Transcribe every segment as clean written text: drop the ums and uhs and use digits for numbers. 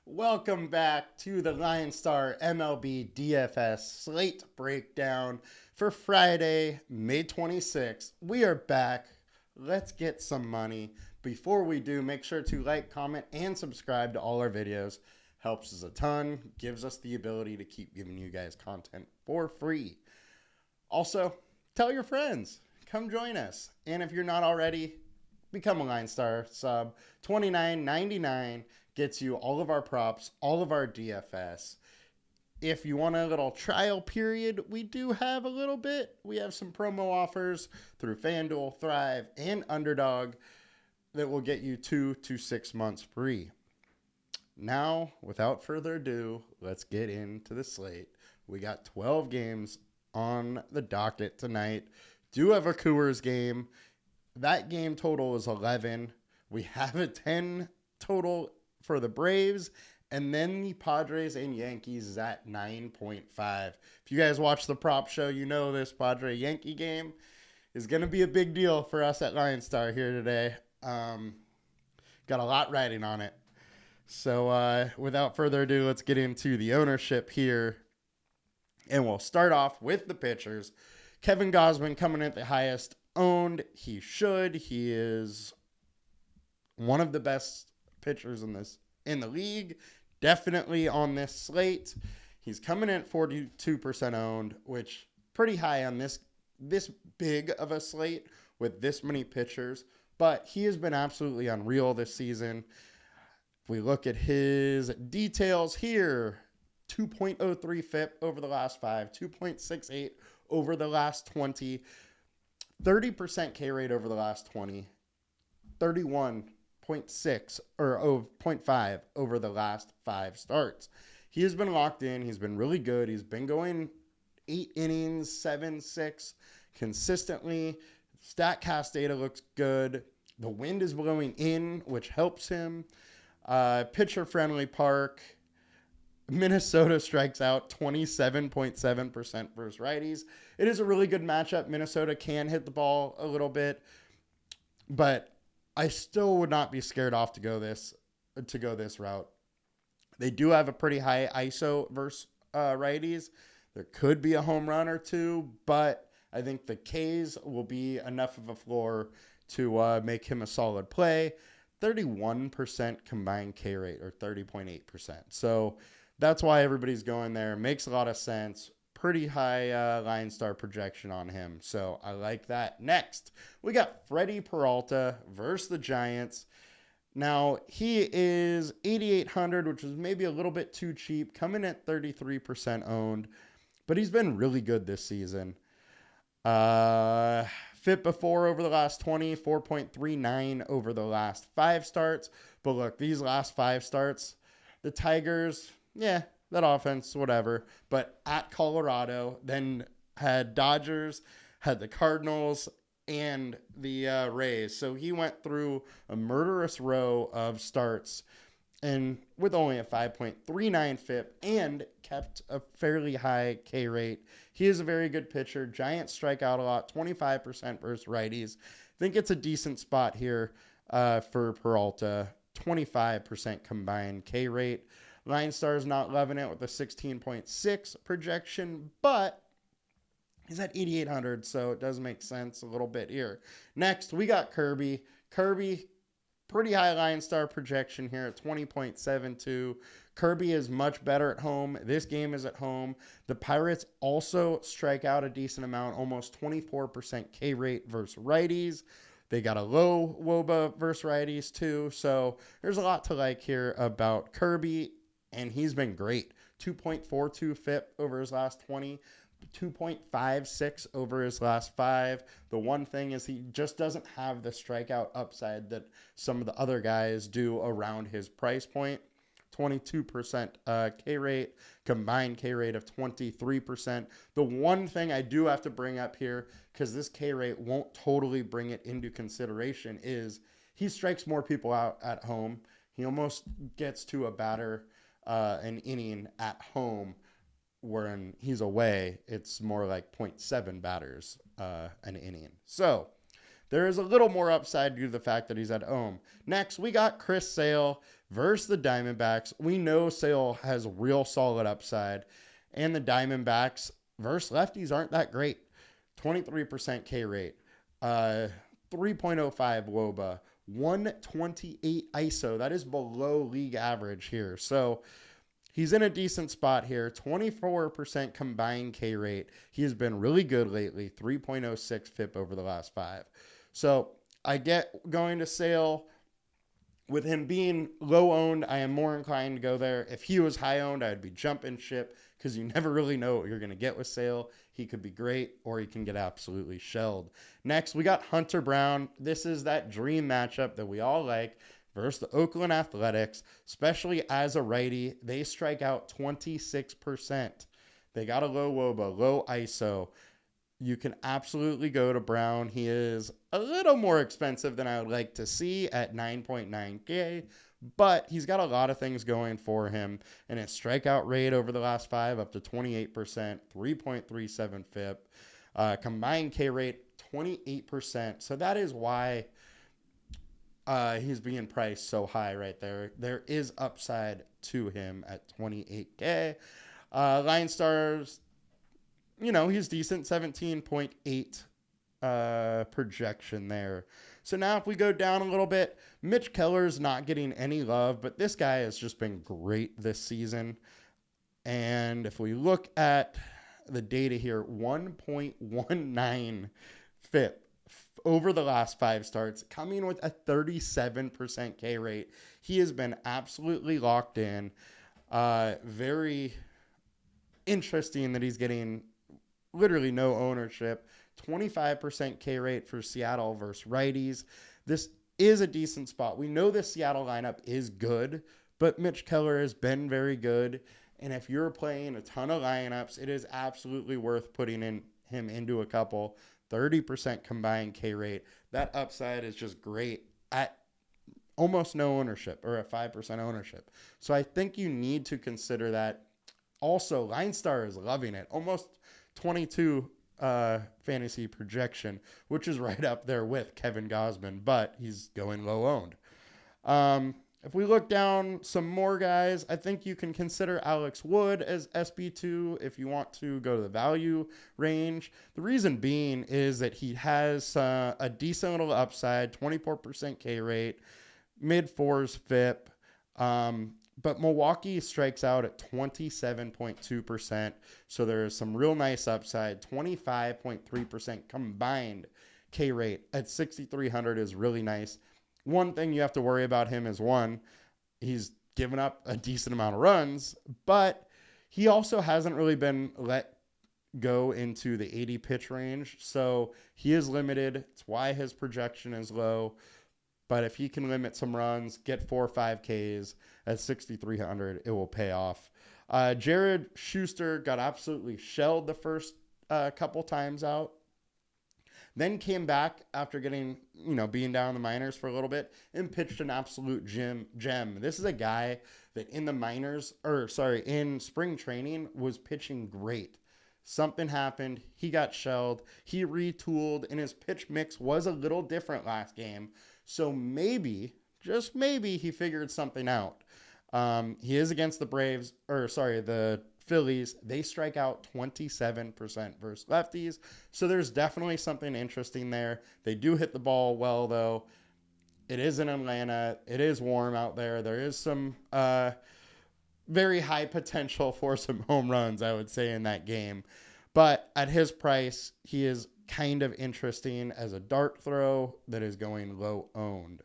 Welcome back to the LineStar MLB DFS Slate breakdown for Friday, May 26th. We are back. Let's get some money. Before we do, make sure to like, comment, and subscribe to all our videos. Helps us a ton, gives us the ability to keep giving you guys content for free. Also, tell your friends. Come join us. And if you're not already, become a LineStar sub. $29.99 gets you all of our props, all of our DFS. If you want a little trial period, we do have a little bit. We have some promo offers through FanDuel, Thrive, and Underdog that will get you 2 to 6 months free. Now, without further ado, let's get into the slate. We got 12 games on the docket tonight. Do have a Coors game. That game total is 11. We have a 10 total for the Braves. And then the Padres and Yankees is at 9.5. If you guys watch the prop show, you know this Padre-Yankee game is going to be a big deal for us at LineStar here today. Got a lot riding on it. So without further ado, let's get into the ownership here. And we'll start off with the pitchers. Kevin Gausman coming in at the highest owned. He should. He is one of the best pitchers in the league. Definitely on this slate. He's coming in at 42% owned, which pretty high on this big of a slate with this many pitchers. But he has been absolutely unreal this season. If we look at his details here, 2.03 FIP over the last 5, 2.68 over the last 20, 30% K rate over the last 20, 31.6 or 0.5 over the last 5 starts. He has been locked in. He's been really good. He's been going 8 innings, 7, 6 consistently. StatCast data looks good. The wind is blowing in, which helps him. Pitcher-friendly park. Minnesota strikes out 27.7% versus righties. It is a really good matchup. Minnesota can hit the ball a little bit, but I still would not be scared off to go this route. They do have a pretty high ISO versus righties. There could be a home run or two, but I think the K's will be enough of a floor to make him a solid play. 31% combined K rate, or 30.8%. So that's why everybody's going there. Makes a lot of sense. Pretty high LineStar projection on him. So I like that. Next, we got Freddie Peralta versus the Giants. Now, he is 8,800, which is maybe a little bit too cheap, coming at 33% owned. But he's been really good this season. FIP before over the last 20, 4.39 over the last 5 starts. But look, these last 5 starts, the Tigers, yeah, that offense, whatever. But at Colorado, then had Dodgers, had the Cardinals, and the Rays. So he went through a murderous row of starts and with only a 5.39 FIP and kept a fairly high K rate. He is a very good pitcher. Giants strike out a lot, 25% versus righties. I think it's a decent spot here for Peralta, 25% combined K rate. LineStar's not loving it with a 16.6 projection, but he's at 8,800, so it does make sense a little bit here. Next, we got Kirby. Kirby, pretty high LineStar projection here at 20.72. Kirby is much better at home. This game is at home. The Pirates also strike out a decent amount, almost 24% K rate versus righties. They got a low WOBA versus righties too. So there's a lot to like here about Kirby, and he's been great. 2.42 FIP over his last 20. 2.56 over his last 5. The one thing is he just doesn't have the strikeout upside that some of the other guys do around his price point. 22% K rate, combined K rate of 23%. The one thing I do have to bring up here, because this K rate won't totally bring it into consideration, is he strikes more people out at home. He almost gets to a batter an inning at home. When he's away, it's more like 0.7 batters an inning. So there is a little more upside due to the fact that he's at home. Next, we got Chris Sale versus the Diamondbacks. We know Sale has real solid upside, and the Diamondbacks versus lefties aren't that great. 23% K rate, 3.05 WOBA, 128 ISO. That is below league average here. So he's in a decent spot here. 24% combined K rate. He has been really good lately. 3.06 FIP over the last 5. So I get going to Sale. With him being low owned, I am more inclined to go there. If he was high owned, I'd be jumping ship because you never really know what you're going to get with Sale. He could be great or he can get absolutely shelled. Next, we got Hunter Brown. This is that dream matchup that we all like versus the Oakland Athletics, especially as a righty. They strike out 26%. They got a low WOBA, low ISO. You can absolutely go to Brown. He is a little more expensive than I would like to see at 9.9K, but he's got a lot of things going for him. And his strikeout rate over the last 5 up to 28%, 3.37 FIP. Combined K rate, 28%. So that is why he's being priced so high right there. There is upside to him at 28K. LineStar's, he's decent, 17.8 projection there. So now if we go down a little bit, Mitch Keller's not getting any love, but this guy has just been great this season. And if we look at the data here, 1.19 FIP over the last 5 starts, coming with a 37% K rate. He has been absolutely locked in. Very interesting that he's getting literally no ownership. 25% K rate for Seattle versus righties. This is a decent spot. We know the Seattle lineup is good, but Mitch Keller has been very good. And if you're playing a ton of lineups, it is absolutely worth putting him into a couple. 30% combined K rate. That upside is just great at almost no ownership or at 5% ownership. So I think you need to consider that. Also, LineStar is loving it. Almost 22 fantasy projection, which is right up there with Kevin Gausman, but he's going low owned. If we look down some more guys, I think you can consider Alex Wood as SB2 if you want to go to the value range. The reason being is that he has a decent little upside, 24% K rate, mid-4s FIP. But Milwaukee strikes out at 27.2%. So there's some real nice upside. 25.3% combined K rate at 6,300 is really nice. One thing you have to worry about him is he's given up a decent amount of runs, but he also hasn't really been let go into the 80 pitch range. So he is limited. It's why his projection is low. But if he can limit some runs, get 4 or 5 Ks at 6,300, it will pay off. Jared Schuster got absolutely shelled the first couple times out. Then came back after getting, being down in the minors for a little bit and pitched an absolute gem. This is a guy that in spring training was pitching great. Something happened. He got shelled. He retooled, and his pitch mix was a little different last game. So maybe, just maybe, he figured something out. He is against the Phillies. They strike out 27% versus lefties. So there's definitely something interesting there. They do hit the ball well, though. It is in Atlanta. It is warm out there. There is some very high potential for some home runs, I would say, in that game. But at his price, he is kind of interesting as a dart throw that is going low owned.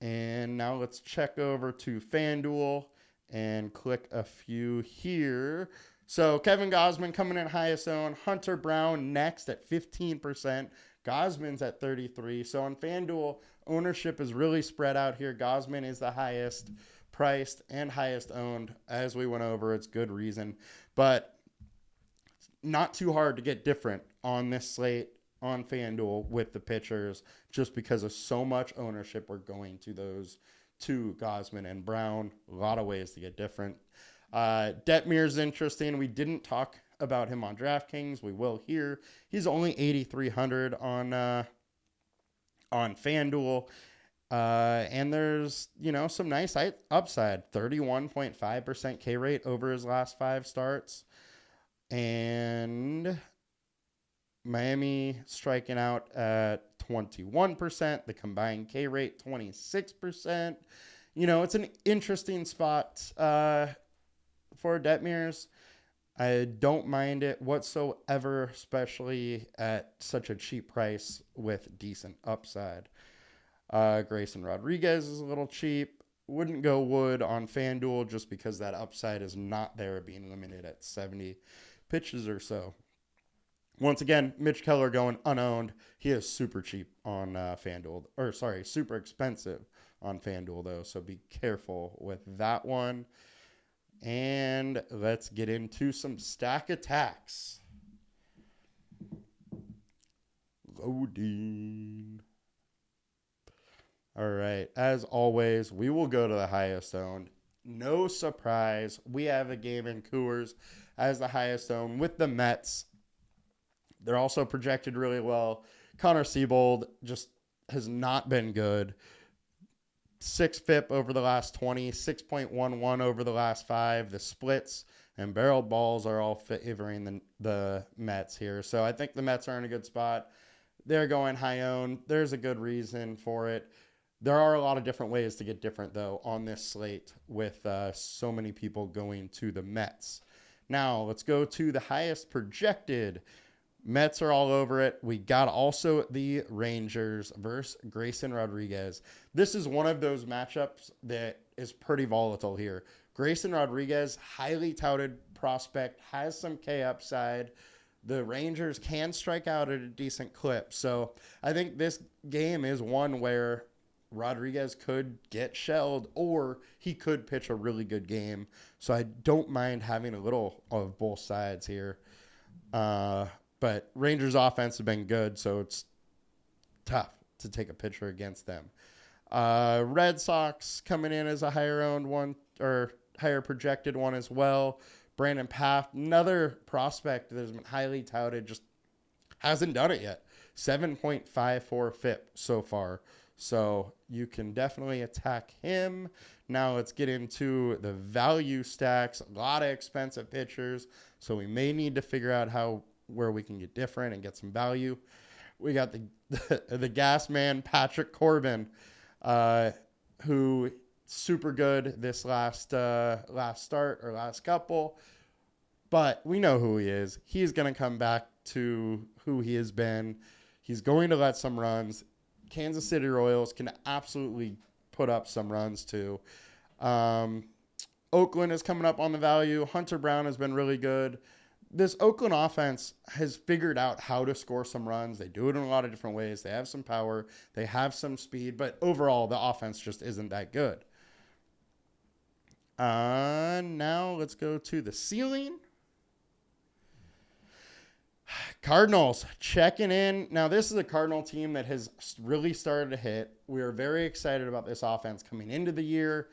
And now let's check over to FanDuel and click a few here. So Kevin Gausman coming in highest owned. Hunter Brown next at 15%. Gausman's at 33%. So on FanDuel, ownership is really spread out here. Gausman is the highest priced and highest owned. As we went over, it's good reason. But not too hard to get different on this slate on FanDuel with the pitchers just because of so much ownership we're going to those two, Gausman and Brown. A lot of ways to get different. Detmer's interesting. We didn't talk about him on DraftKings. We will here. He's only 8,300 on FanDuel. And there's, some nice upside. 31.5% K rate over his last 5 starts. And Miami striking out at 21%. The combined K rate, 26%. It's an interesting spot for Detmers. I don't mind it whatsoever, especially at such a cheap price with decent upside. Grayson Rodriguez is a little cheap. Wouldn't go Wood on FanDuel just because that upside is not there, being limited at 70 pitches or so. Once again, Mitch Keller going unowned. He is super cheap on FanDuel. Super expensive on FanDuel, though, so be careful with that one. And let's get into some stack attacks. Loading. All right. As always, we will go to the highest owned. No surprise. We have a game in Coors as the highest owned with the Mets. They're also projected really well. Connor Siebold just has not been good. 6 FIP over the last 20, 6.11 over the last 5. The splits and barreled balls are all favoring the Mets here. So I think the Mets are in a good spot. They're going high owned. There's a good reason for it. There are a lot of different ways to get different, though, on this slate with so many people going to the Mets. Now, let's go to the highest projected. Mets are all over it. We got also the Rangers versus Grayson Rodriguez. This is one of those matchups that is pretty volatile here. Grayson Rodriguez, highly touted prospect, has some K upside. The Rangers can strike out at a decent clip. So I think this game is one where Rodriguez could get shelled or he could pitch a really good game. So I don't mind having a little of both sides here. But Rangers offense has been good, so it's tough to take a pitcher against them. Red Sox coming in as a higher owned one or higher projected one as well. Brandon Pfaff, another prospect that has been highly touted, just hasn't done it yet. 7.54 FIP so far. So you can definitely attack him. Now let's get into the value stacks. A lot of expensive pitchers, so we may need to figure out where we can get different and get some value. We got the gas man, Patrick Corbin, who super good this last start or last couple, but we know who he is. He's going to come back to who he has been. He's going to let some runs. Kansas City Royals can absolutely put up some runs too. Oakland is coming up on the value. Hunter Brown has been really good. This Oakland offense has figured out how to score some runs. They do it in a lot of different ways. They have some power. They have some speed. But overall, the offense just isn't that good. Now let's go to the ceiling. Cardinals checking in. Now, this is a Cardinal team that has really started to hit. We are very excited about this offense coming into the year.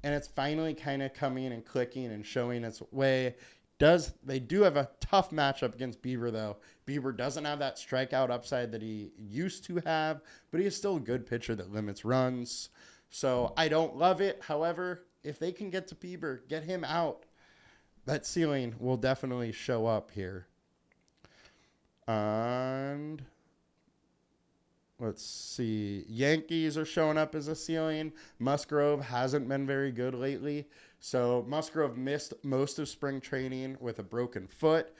And it's finally kind of coming and clicking and showing its way. They do have a tough matchup against Bieber, though. Bieber doesn't have that strikeout upside that he used to have, but he is still a good pitcher that limits runs. So I don't love it. However, if they can get to Bieber, get him out, that ceiling will definitely show up here. And let's see. Yankees are showing up as a ceiling. Musgrove hasn't been very good lately. So Musgrove missed most of spring training with a broken foot.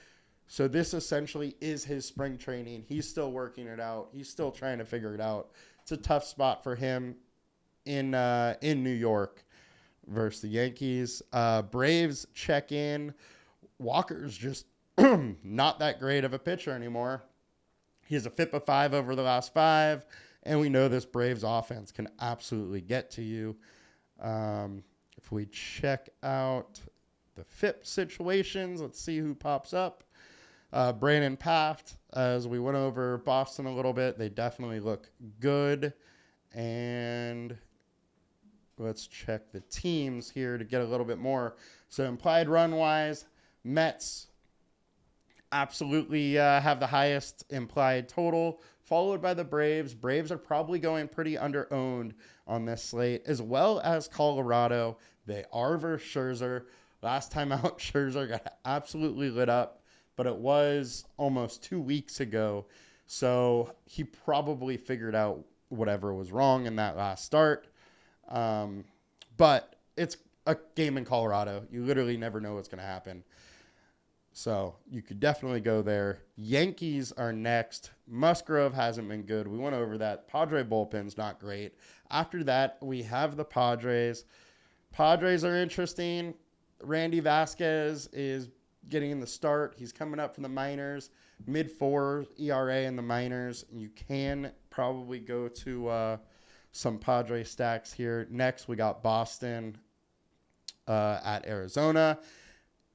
So this essentially is his spring training. He's still working it out. He's still trying to figure it out. It's a tough spot for him in New York versus the Yankees. Braves check in. Walker's just not that great of a pitcher anymore. He has a FIP of 5 over the last 5, and we know this Braves offense can absolutely get to you. If we check out the FIP situations, let's see who pops up. Brandon Pfaff, as we went over Boston a little bit, they definitely look good. And let's check the teams here to get a little bit more. So implied run-wise, Mets absolutely have the highest implied total, followed by the Braves. Braves are probably going pretty under-owned on this slate, as well as Colorado. They are versus Scherzer. Last time out, Scherzer got absolutely lit up, but it was almost 2 weeks ago. So he probably figured out whatever was wrong in that last start. But it's a game in Colorado. You literally never know what's going to happen. So you could definitely go there. Yankees are next. Musgrove hasn't been good. We went over that. Padre bullpen's not great. After that, we have the Padres. Padres are interesting. Randy Vasquez is getting the start. He's coming up from the minors. Mid-4 ERA in the minors. You can probably go to some Padre stacks here. Next, we got Boston at Arizona.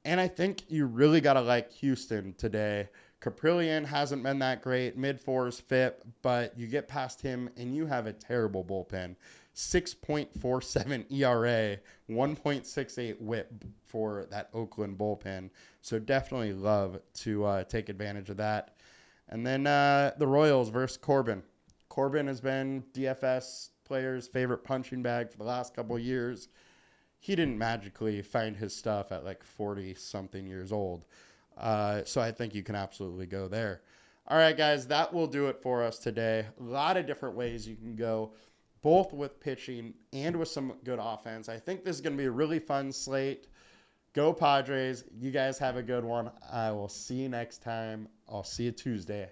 And I think you really got to like Houston today. Caprillion hasn't been that great. Mid-4s fit, but you get past him and you have a terrible bullpen. 6.47 ERA, 1.68 whip for that Oakland bullpen. So definitely love to take advantage of that. And then the Royals versus Corbin. Corbin has been DFS players' favorite punching bag for the last couple of years. He didn't magically find his stuff at like 40-something years old. So I think you can absolutely go there. All right, guys, that will do it for us today. A lot of different ways you can go, both with pitching and with some good offense. I think this is going to be a really fun slate. Go Padres. You guys have a good one. I will see you next time. I'll see you Tuesday.